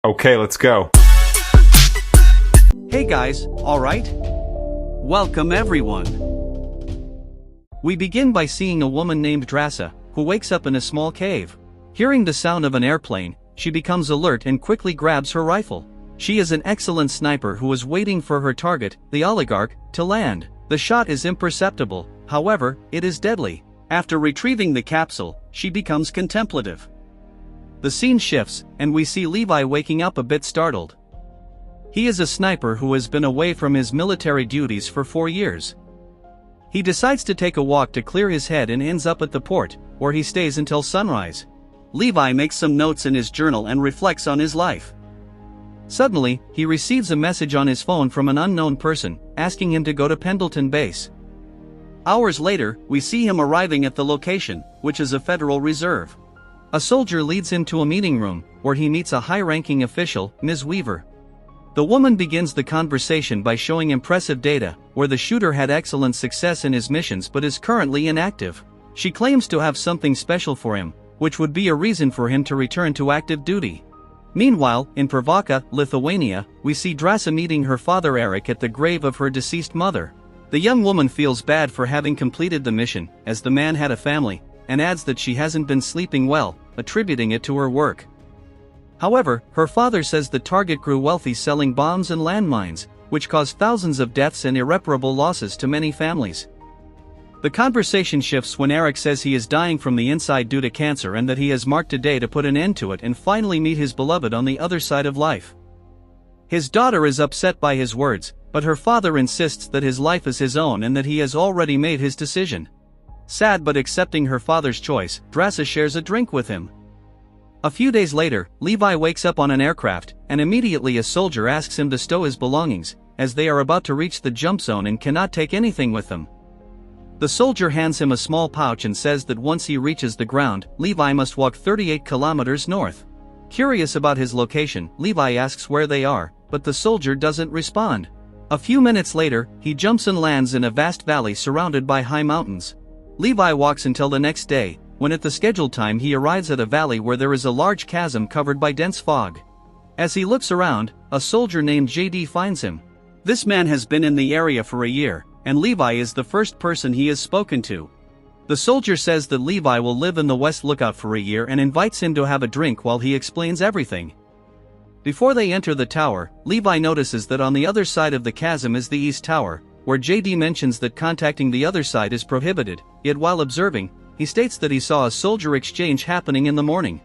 Okay, let's go. Hey guys, alright? Welcome everyone. We begin by seeing a woman named Drasa, who wakes up in a small cave. Hearing the sound of an airplane, she becomes alert and quickly grabs her rifle. She is an excellent sniper who is waiting for her target, the oligarch, to land. The shot is imperceptible, however, it is deadly. After retrieving the capsule, she becomes contemplative. The scene shifts, and we see Levi waking up a bit startled. He is a sniper who has been away from his military duties for 4 years. He decides to take a walk to clear his head and ends up at the port, where he stays until sunrise. Levi makes some notes in his journal and reflects on his life. Suddenly, he receives a message on his phone from an unknown person, asking him to go to Pendleton Base. Hours later, we see him arriving at the location, which is a Federal Reserve. A soldier leads him to a meeting room, where he meets a high-ranking official, Ms. Weaver. The woman begins the conversation by showing impressive data, where the shooter had excellent success in his missions but is currently inactive. She claims to have something special for him, which would be a reason for him to return to active duty. Meanwhile, in Pravaca, Lithuania, we see Drasa meeting her father Eric at the grave of her deceased mother. The young woman feels bad for having completed the mission, as the man had a family, and adds that she hasn't been sleeping well, attributing it to her work. However, her father says the target grew wealthy selling bombs and landmines, which caused thousands of deaths and irreparable losses to many families. The conversation shifts when Eric says he is dying from the inside due to cancer and that he has marked a day to put an end to it and finally meet his beloved on the other side of life. His daughter is upset by his words, but her father insists that his life is his own and that he has already made his decision. Sad but accepting her father's choice, Drasa shares a drink with him. A few days later, Levi wakes up on an aircraft, and immediately a soldier asks him to stow his belongings, as they are about to reach the jump zone and cannot take anything with them. The soldier hands him a small pouch and says that once he reaches the ground, Levi must walk 38 kilometers north. Curious about his location, Levi asks where they are, but the soldier doesn't respond. A few minutes later, he jumps and lands in a vast valley surrounded by high mountains. Levi walks until the next day, when at the scheduled time he arrives at a valley where there is a large chasm covered by dense fog. As he looks around, a soldier named JD finds him. This man has been in the area for a year, and Levi is the first person he has spoken to. The soldier says that Levi will live in the West Lookout for a year and invites him to have a drink while he explains everything. Before they enter the tower, Levi notices that on the other side of the chasm is the East Tower, where JD mentions that contacting the other side is prohibited, yet while observing, he states that he saw a soldier exchange happening in the morning.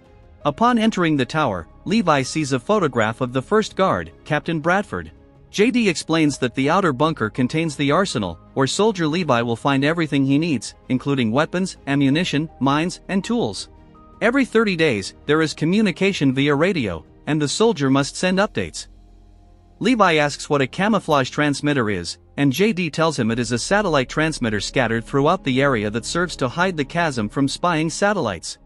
Upon entering the tower, Levi sees a photograph of the first guard, Captain Bradford. JD explains that the outer bunker contains the arsenal, where soldier Levi will find everything he needs, including weapons, ammunition, mines, and tools. Every 30 days, there is communication via radio, and the soldier must send updates. Levi asks what a camouflage transmitter is, and JD tells him it is a satellite transmitter scattered throughout the area that serves to hide the chasm from spying satellites.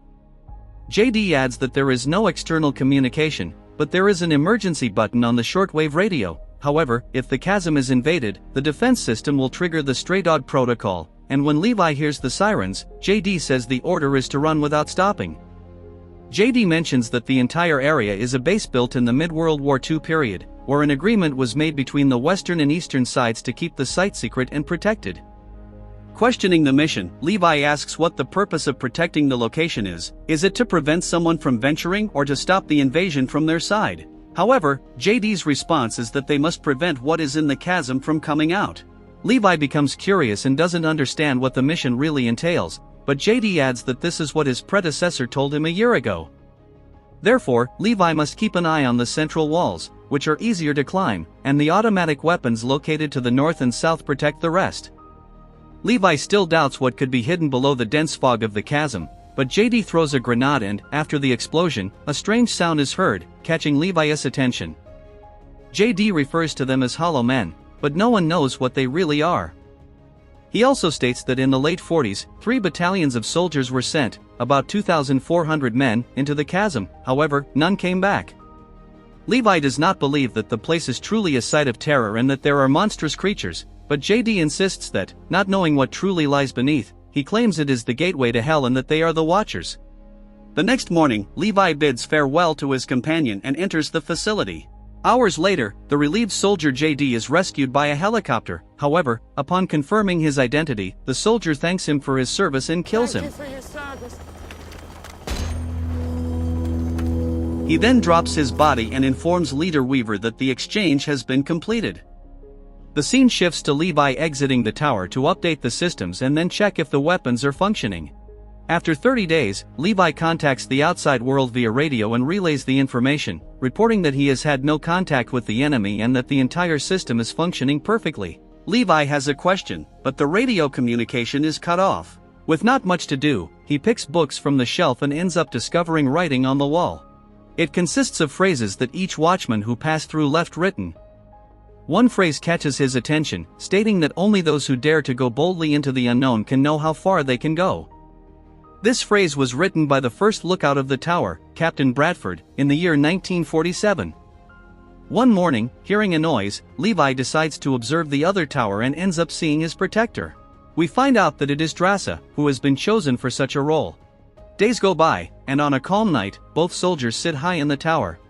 JD adds that there is no external communication, but there is an emergency button on the shortwave radio. However, if the chasm is invaded, the defense system will trigger the stray dog protocol, and when Levi hears the sirens, JD says the order is to run without stopping. JD mentions that the entire area is a base built in the mid-World War II period, where an agreement was made between the western and eastern sides to keep the site secret and protected. Questioning the mission, Levi asks what the purpose of protecting the location is. Is it to prevent someone from venturing or to stop the invasion from their side? However, JD's response is that they must prevent what is in the chasm from coming out. Levi becomes curious and doesn't understand what the mission really entails, but JD adds that this is what his predecessor told him a year ago. Therefore, Levi must keep an eye on the central walls, which are easier to climb, and the automatic weapons located to the north and south protect the rest. Levi still doubts what could be hidden below the dense fog of the chasm, but JD throws a grenade and, after the explosion, a strange sound is heard, catching Levi's attention. JD refers to them as hollow men, but no one knows what they really are. He also states that in the late 40s, 3 battalions of soldiers were sent, about 2,400 men, into the chasm, however, none came back. Levi does not believe that the place is truly a site of terror and that there are monstrous creatures, but JD insists that, not knowing what truly lies beneath, he claims it is the gateway to hell and that they are the Watchers. The next morning, Levi bids farewell to his companion and enters the facility. Hours later, the relieved soldier JD is rescued by a helicopter. However, upon confirming his identity, the soldier thanks him for his service and kills him. He then drops his body and informs Leader Weaver that the exchange has been completed. The scene shifts to Levi exiting the tower to update the systems and then check if the weapons are functioning. After 30 days, Levi contacts the outside world via radio and relays the information, reporting that he has had no contact with the enemy and that the entire system is functioning perfectly. Levi has a question, but the radio communication is cut off. With not much to do, he picks books from the shelf and ends up discovering writing on the wall. It consists of phrases that each watchman who passed through left written. One phrase catches his attention, stating that only those who dare to go boldly into the unknown can know how far they can go. This phrase was written by the first lookout of the tower, Captain Bradford, in the year 1947. One morning, hearing a noise, Levi decides to observe the other tower and ends up seeing his protector. We find out that it is Drasa, who has been chosen for such a role. Days go by, and on a calm night, both soldiers sit high in the tower.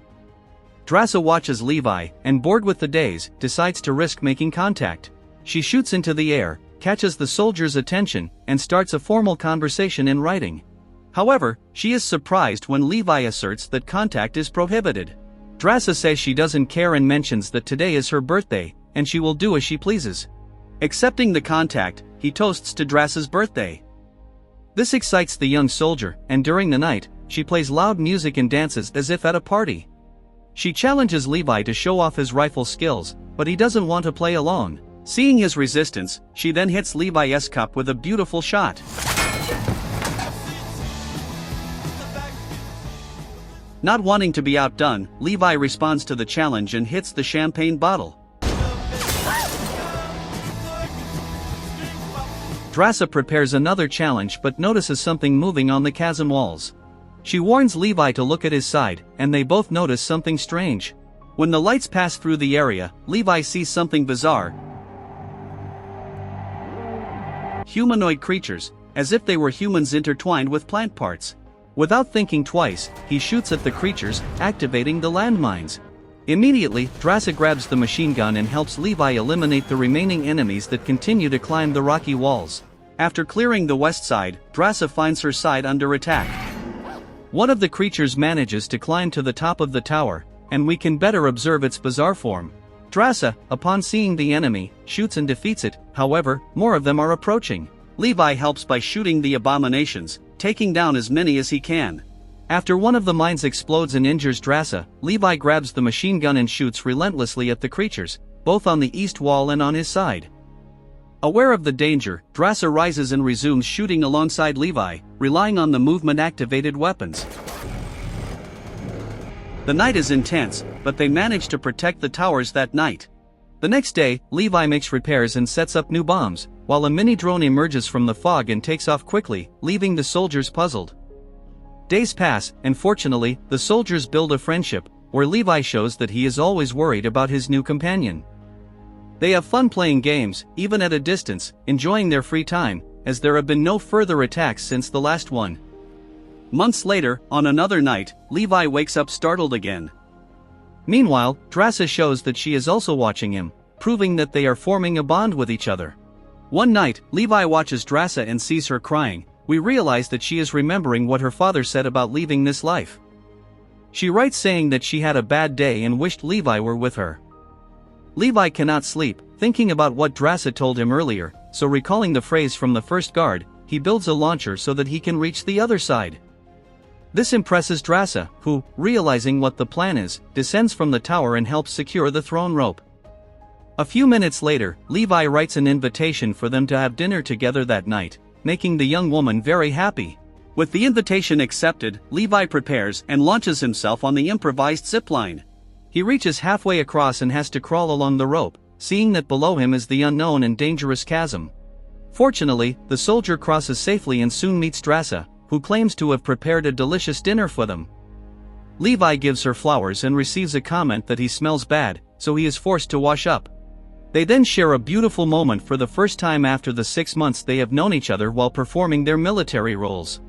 Drasa watches Levi, and bored with the days, decides to risk making contact. She shoots into the air, catches the soldier's attention, and starts a formal conversation in writing. However, she is surprised when Levi asserts that contact is prohibited. Drasa says she doesn't care and mentions that today is her birthday, and she will do as she pleases. Accepting the contact, he toasts to Drasa's birthday. This excites the young soldier, and during the night, she plays loud music and dances as if at a party. She challenges Levi to show off his rifle skills, but he doesn't want to play along. Seeing his resistance, she then hits Levi's cup with a beautiful shot. Not wanting to be outdone, Levi responds to the challenge and hits the champagne bottle. Drasa prepares another challenge but notices something moving on the chasm walls. She warns Levi to look at his side, and they both notice something strange. When the lights pass through the area, Levi sees something bizarre. Humanoid creatures, as if they were humans intertwined with plant parts. Without thinking twice, he shoots at the creatures, activating the landmines. Immediately, Drasa grabs the machine gun and helps Levi eliminate the remaining enemies that continue to climb the rocky walls. After clearing the west side, Drasa finds her side under attack. One of the creatures manages to climb to the top of the tower, and we can better observe its bizarre form. Drasa, upon seeing the enemy, shoots and defeats it. However, more of them are approaching. Levi helps by shooting the abominations, taking down as many as he can. After one of the mines explodes and injures Drasa, Levi grabs the machine gun and shoots relentlessly at the creatures, both on the east wall and on his side. Aware of the danger, Drasa rises and resumes shooting alongside Levi, relying on the movement-activated weapons. The night is intense, but they manage to protect the towers that night. The next day, Levi makes repairs and sets up new bombs, while a mini-drone emerges from the fog and takes off quickly, leaving the soldiers puzzled. Days pass, and fortunately, the soldiers build a friendship, where Levi shows that he is always worried about his new companion. They have fun playing games, even at a distance, enjoying their free time, as there have been no further attacks since the last one. Months later, on another night, Levi wakes up startled again. Meanwhile, Drasa shows that she is also watching him, proving that they are forming a bond with each other. One night, Levi watches Drasa and sees her crying. We realize that she is remembering what her father said about leaving this life. She writes saying that she had a bad day and wished Levi were with her. Levi cannot sleep, thinking about what Drasa told him earlier, so recalling the phrase from the first guard, he builds a launcher so that he can reach the other side. This impresses Drasa, who, realizing what the plan is, descends from the tower and helps secure the throne rope. A few minutes later, Levi writes an invitation for them to have dinner together that night, making the young woman very happy. With the invitation accepted, Levi prepares and launches himself on the improvised zipline. He reaches halfway across and has to crawl along the rope, seeing that below him is the unknown and dangerous chasm. Fortunately, the soldier crosses safely and soon meets Drasa, who claims to have prepared a delicious dinner for them. Levi gives her flowers and receives a comment that he smells bad, so he is forced to wash up. They then share a beautiful moment for the first time after the 6 months they have known each other while performing their military roles.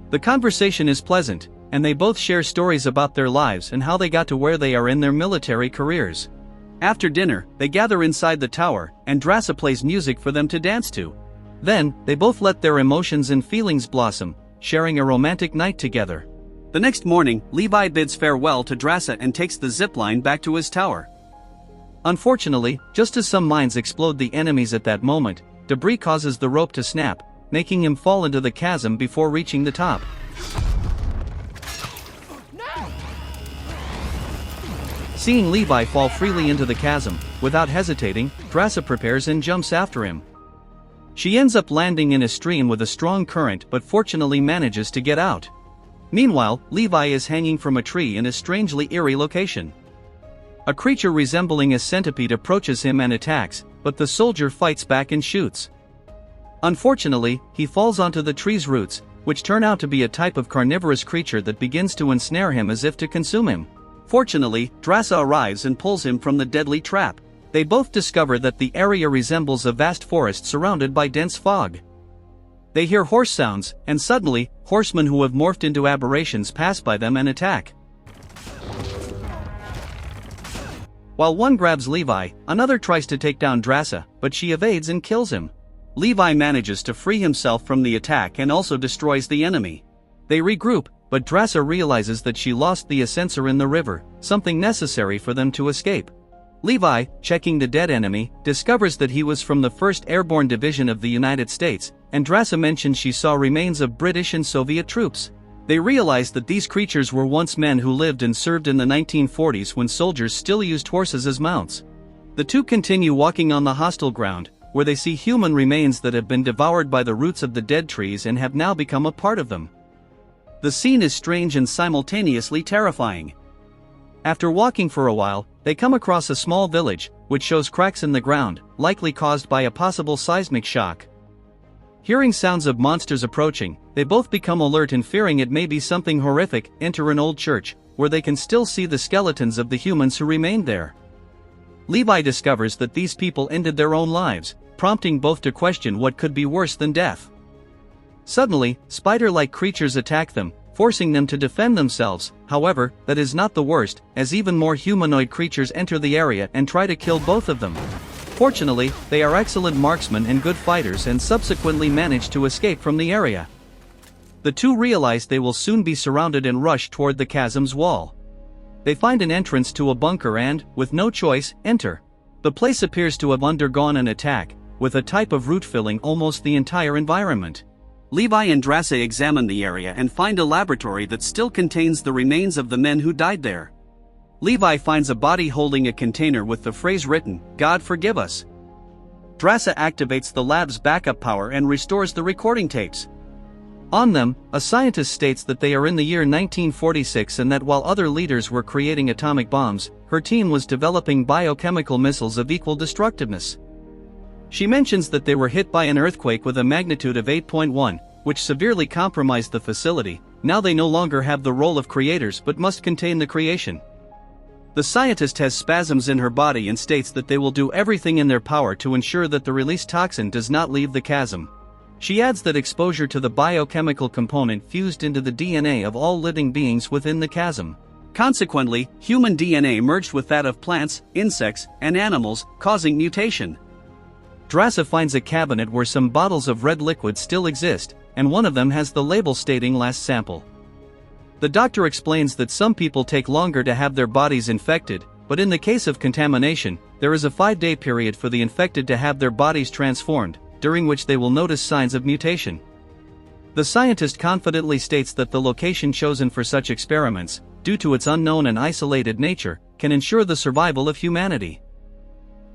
The conversation is pleasant, and they both share stories about their lives and how they got to where they are in their military careers. After dinner, they gather inside the tower, and Drasa plays music for them to dance to. Then, they both let their emotions and feelings blossom, sharing a romantic night together. The next morning, Levi bids farewell to Drasa and takes the zipline back to his tower. Unfortunately, just as some mines explode the enemies at that moment, debris causes the rope to snap, making him fall into the chasm before reaching the top. Seeing Levi fall freely into the chasm, without hesitating, Drasa prepares and jumps after him. She ends up landing in a stream with a strong current but fortunately manages to get out. Meanwhile, Levi is hanging from a tree in a strangely eerie location. A creature resembling a centipede approaches him and attacks, but the soldier fights back and shoots. Unfortunately, he falls onto the tree's roots, which turn out to be a type of carnivorous creature that begins to ensnare him as if to consume him. Fortunately, Drasa arrives and pulls him from the deadly trap. They both discover that the area resembles a vast forest surrounded by dense fog. They hear horse sounds, and suddenly, horsemen who have morphed into aberrations pass by them and attack. While one grabs Levi, another tries to take down Drasa, but she evades and kills him. Levi manages to free himself from the attack and also destroys the enemy. They regroup, but Drasa realizes that she lost the ascensor in the river, something necessary for them to escape. Levi, checking the dead enemy, discovers that he was from the 1st Airborne Division of the United States, and Drasa mentions she saw remains of British and Soviet troops. They realize that these creatures were once men who lived and served in the 1940s when soldiers still used horses as mounts. The two continue walking on the hostile ground, where they see human remains that have been devoured by the roots of the dead trees and have now become a part of them. The scene is strange and simultaneously terrifying. After walking for a while, they come across a small village, which shows cracks in the ground, likely caused by a possible seismic shock. Hearing sounds of monsters approaching, they both become alert and fearing it may be something horrific, enter an old church, where they can still see the skeletons of the humans who remained there. Levi discovers that these people ended their own lives, prompting both to question what could be worse than death. Suddenly, spider-like creatures attack them, forcing them to defend themselves. However, that is not the worst, as even more humanoid creatures enter the area and try to kill both of them. Fortunately, they are excellent marksmen and good fighters and subsequently manage to escape from the area. The two realize they will soon be surrounded and rush toward the chasm's wall. They find an entrance to a bunker and, with no choice, enter. The place appears to have undergone an attack, with a type of root filling almost the entire environment. Levi and Drasa examine the area and find a laboratory that still contains the remains of the men who died there. Levi finds a body holding a container with the phrase written, "God forgive us." Drasa activates the lab's backup power and restores the recording tapes. On them, a scientist states that they are in the year 1946 and that while other leaders were creating atomic bombs, her team was developing biochemical missiles of equal destructiveness. She mentions that they were hit by an earthquake with a magnitude of 8.1, which severely compromised the facility. Now they no longer have the role of creators but must contain the creation. The scientist has spasms in her body and states that they will do everything in their power to ensure that the released toxin does not leave the chasm. She adds that exposure to the biochemical component fused into the DNA of all living beings within the chasm. Consequently, human DNA merged with that of plants, insects, and animals, causing mutation. Drasa finds a cabinet where some bottles of red liquid still exist, and one of them has the label stating last sample. The doctor explains that some people take longer to have their bodies infected, but in the case of contamination, there is a 5-day period for the infected to have their bodies transformed, during which they will notice signs of mutation. The scientist confidently states that the location chosen for such experiments, due to its unknown and isolated nature, can ensure the survival of humanity.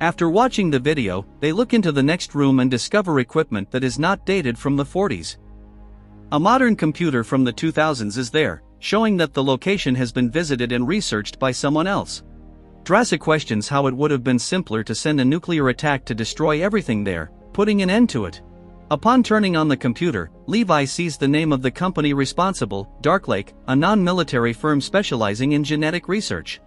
After watching the video, they look into the next room and discover equipment that is not dated from the 40s. A modern computer from the 2000s is there, showing that the location has been visited and researched by someone else. Drasa questions how it would have been simpler to send a nuclear attack to destroy everything there, putting an end to it. Upon turning on the computer, Levi sees the name of the company responsible, Darklake, a non-military firm specializing in genetic research.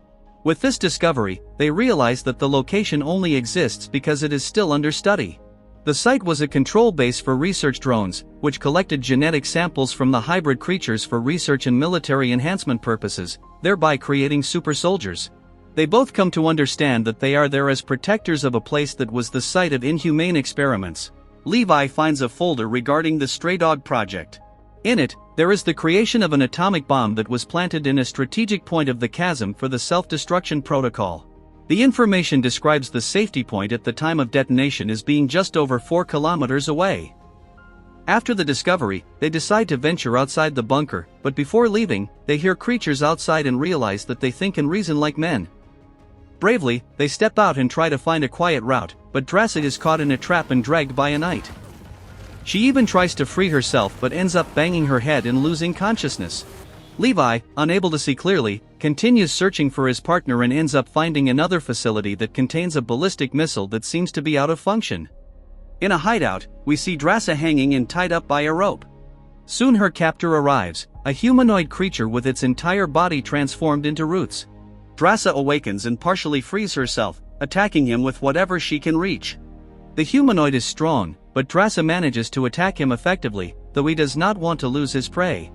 With this discovery, they realize that the location only exists because it is still under study. The site was a control base for research drones, which collected genetic samples from the hybrid creatures for research and military enhancement purposes, thereby creating super soldiers. They both come to understand that they are there as protectors of a place that was the site of inhumane experiments. Levi finds a folder regarding the Stray Dog project. In it, there is the creation of an atomic bomb that was planted in a strategic point of the chasm for the self-destruction protocol. The information describes the safety point at the time of detonation as being just over 4 kilometers away. After the discovery, they decide to venture outside the bunker, but before leaving, they hear creatures outside and realize that they think and reason like men. Bravely, they step out and try to find a quiet route, but Drasa is caught in a trap and dragged by a knight. She even tries to free herself but ends up banging her head and losing consciousness. Levi, unable to see clearly, continues searching for his partner and ends up finding another facility that contains a ballistic missile that seems to be out of function. In a hideout, we see Drasa hanging and tied up by a rope. Soon her captor arrives, a humanoid creature with its entire body transformed into roots. Drasa awakens and partially frees herself, attacking him with whatever she can reach. The humanoid is strong, but Drasa manages to attack him effectively, though he does not want to lose his prey.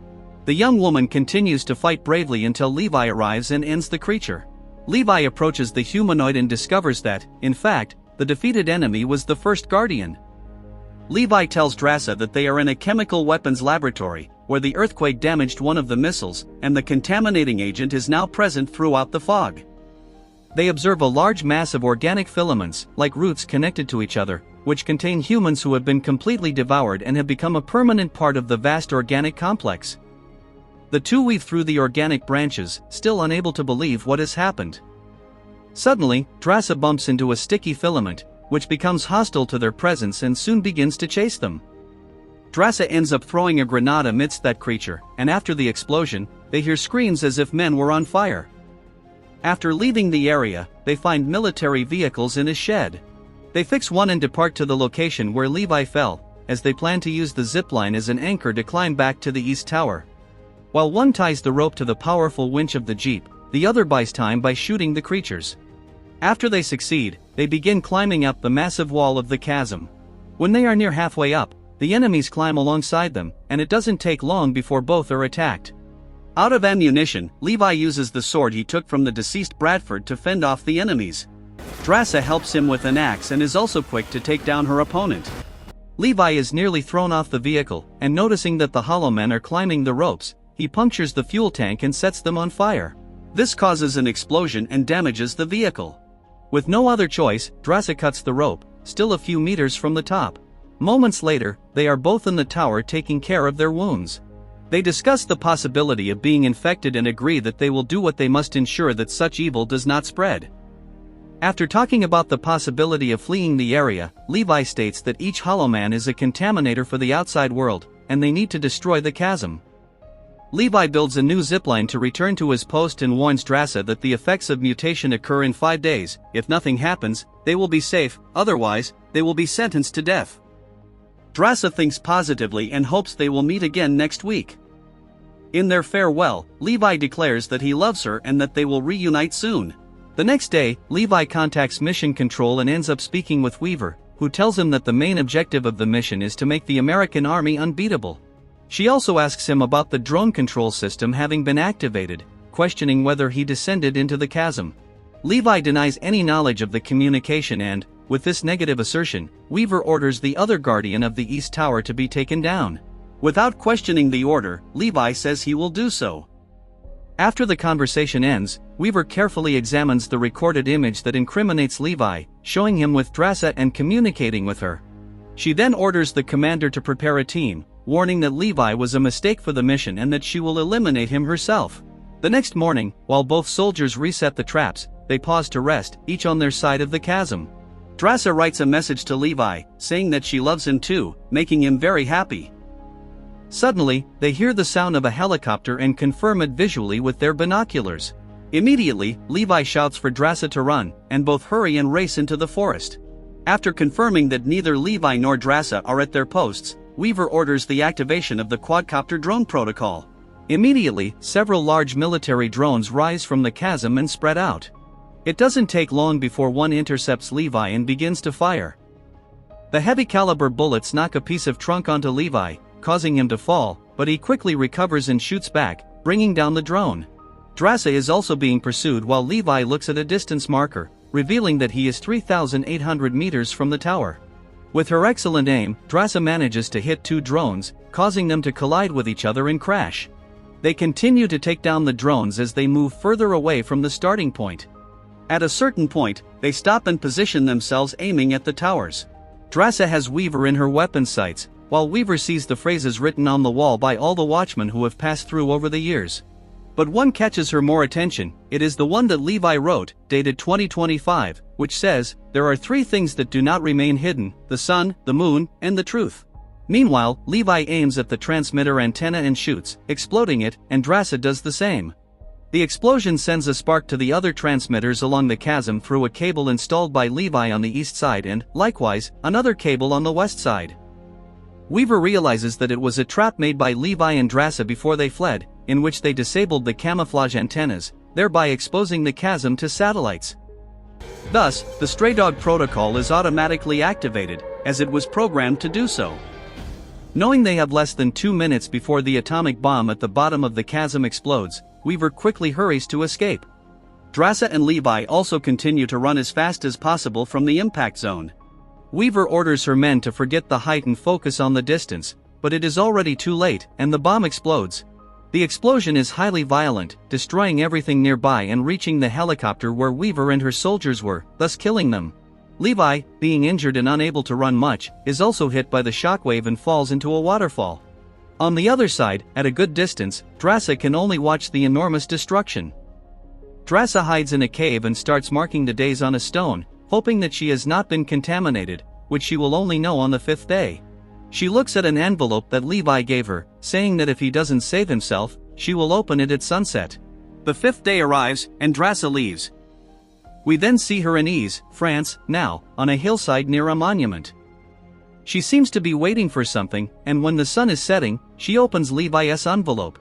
The young woman continues to fight bravely until Levi arrives and ends the creature. Levi approaches the humanoid and discovers that, in fact, the defeated enemy was the first Guardian. Levi tells Drasa that they are in a chemical weapons laboratory, where the earthquake damaged one of the missiles, and the contaminating agent is now present throughout the fog. They observe a large mass of organic filaments, like roots connected to each other, which contain humans who have been completely devoured and have become a permanent part of the vast organic complex. The two weave through the organic branches, still unable to believe what has happened. Suddenly, Drasa bumps into a sticky filament, which becomes hostile to their presence and soon begins to chase them. Drasa ends up throwing a grenade amidst that creature, and after the explosion, they hear screams as if men were on fire. After leaving the area, they find military vehicles in a shed. They fix one and depart to the location where Levi fell, as they plan to use the zipline as an anchor to climb back to the East Tower. While one ties the rope to the powerful winch of the jeep, the other buys time by shooting the creatures. After they succeed, they begin climbing up the massive wall of the chasm. When they are near halfway up, the enemies climb alongside them, and it doesn't take long before both are attacked. Out of ammunition, Levi uses the sword he took from the deceased Bradford to fend off the enemies. Drasa helps him with an axe and is also quick to take down her opponent. Levi is nearly thrown off the vehicle, and noticing that the hollow men are climbing the ropes, he punctures the fuel tank and sets them on fire. This causes an explosion and damages the vehicle. With no other choice, Drasa cuts the rope, still a few meters from the top. Moments later, they are both in the tower taking care of their wounds. They discuss the possibility of being infected and agree that they will do what they must ensure that such evil does not spread. After talking about the possibility of fleeing the area, Levi states that each hollow man is a contaminator for the outside world, and they need to destroy the chasm. Levi builds a new zipline to return to his post and warns Drasa that the effects of mutation occur in 5 days. If nothing happens, they will be safe, otherwise, they will be sentenced to death. Drasa thinks positively and hopes they will meet again next week. In their farewell, Levi declares that he loves her and that they will reunite soon. The next day, Levi contacts Mission Control and ends up speaking with Weaver, who tells him that the main objective of the mission is to make the American army unbeatable. She also asks him about the drone control system having been activated, questioning whether he descended into the chasm. Levi denies any knowledge of the communication and, with this negative assertion, Weaver orders the other Guardian of the East Tower to be taken down. Without questioning the order, Levi says he will do so. After the conversation ends, Weaver carefully examines the recorded image that incriminates Levi, showing him with Drasa and communicating with her. She then orders the commander to prepare a team, warning that Levi was a mistake for the mission and that she will eliminate him herself. The next morning, while both soldiers reset the traps, they pause to rest, each on their side of the chasm. Drasa writes a message to Levi, saying that she loves him too, making him very happy. Suddenly, they hear the sound of a helicopter and confirm it visually with their binoculars. Immediately, Levi shouts for Drasa to run, and both hurry and race into the forest. After confirming that neither Levi nor Drasa are at their posts, Weaver orders the activation of the quadcopter drone protocol. Immediately, several large military drones rise from the chasm and spread out. It doesn't take long before one intercepts Levi and begins to fire. The heavy caliber bullets knock a piece of trunk onto Levi, causing him to fall, but he quickly recovers and shoots back, bringing down the drone. Drasa is also being pursued while Levi looks at a distance marker, revealing that he is 3,800 meters from the tower. With her excellent aim, Drasa manages to hit two drones, causing them to collide with each other and crash. They continue to take down the drones as they move further away from the starting point. At a certain point, they stop and position themselves aiming at the towers. Drasa has Weaver in her weapon sights, while Weaver sees the phrases written on the wall by all the watchmen who have passed through over the years. But one catches her more attention. It is the one that Levi wrote, dated 2025, which says, "There are three things that do not remain hidden: the sun, the moon, and the truth." Meanwhile, Levi aims at the transmitter antenna and shoots, exploding it, and Drasa does the same. The explosion sends a spark to the other transmitters along the chasm through a cable installed by Levi on the east side and, likewise, another cable on the west side. Weaver realizes that it was a trap made by Levi and Drasa before they fled, in which they disabled the camouflage antennas, thereby exposing the chasm to satellites. Thus, the Stray Dog protocol is automatically activated, as it was programmed to do so. Knowing they have less than 2 minutes before the atomic bomb at the bottom of the chasm explodes, Weaver quickly hurries to escape. Drasa and Levi also continue to run as fast as possible from the impact zone. Weaver orders her men to forget the height and focus on the distance, but it is already too late, and the bomb explodes. The explosion is highly violent, destroying everything nearby and reaching the helicopter where Weaver and her soldiers were, thus killing them. Levi, being injured and unable to run much, is also hit by the shockwave and falls into a waterfall. On the other side, at a good distance, Drasa can only watch the enormous destruction. Drasa hides in a cave and starts marking the days on a stone, hoping that she has not been contaminated, which she will only know on the 5th day. She looks at an envelope that Levi gave her, saying that if he doesn't save himself, she will open it at sunset. The 5th day arrives, and Drasa leaves. We then see her in Ise, France, now, on a hillside near a monument. She seems to be waiting for something, and when the sun is setting, she opens Levi's envelope.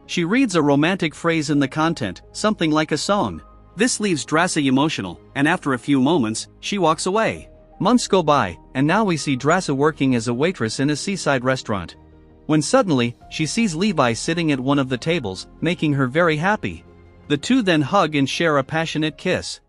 She reads a romantic phrase in the content, something like a song. This leaves Drasa emotional, and after a few moments, she walks away. Months go by, and now we see Drasa working as a waitress in a seaside restaurant. When suddenly, she sees Levi sitting at one of the tables, making her very happy. The two then hug and share a passionate kiss.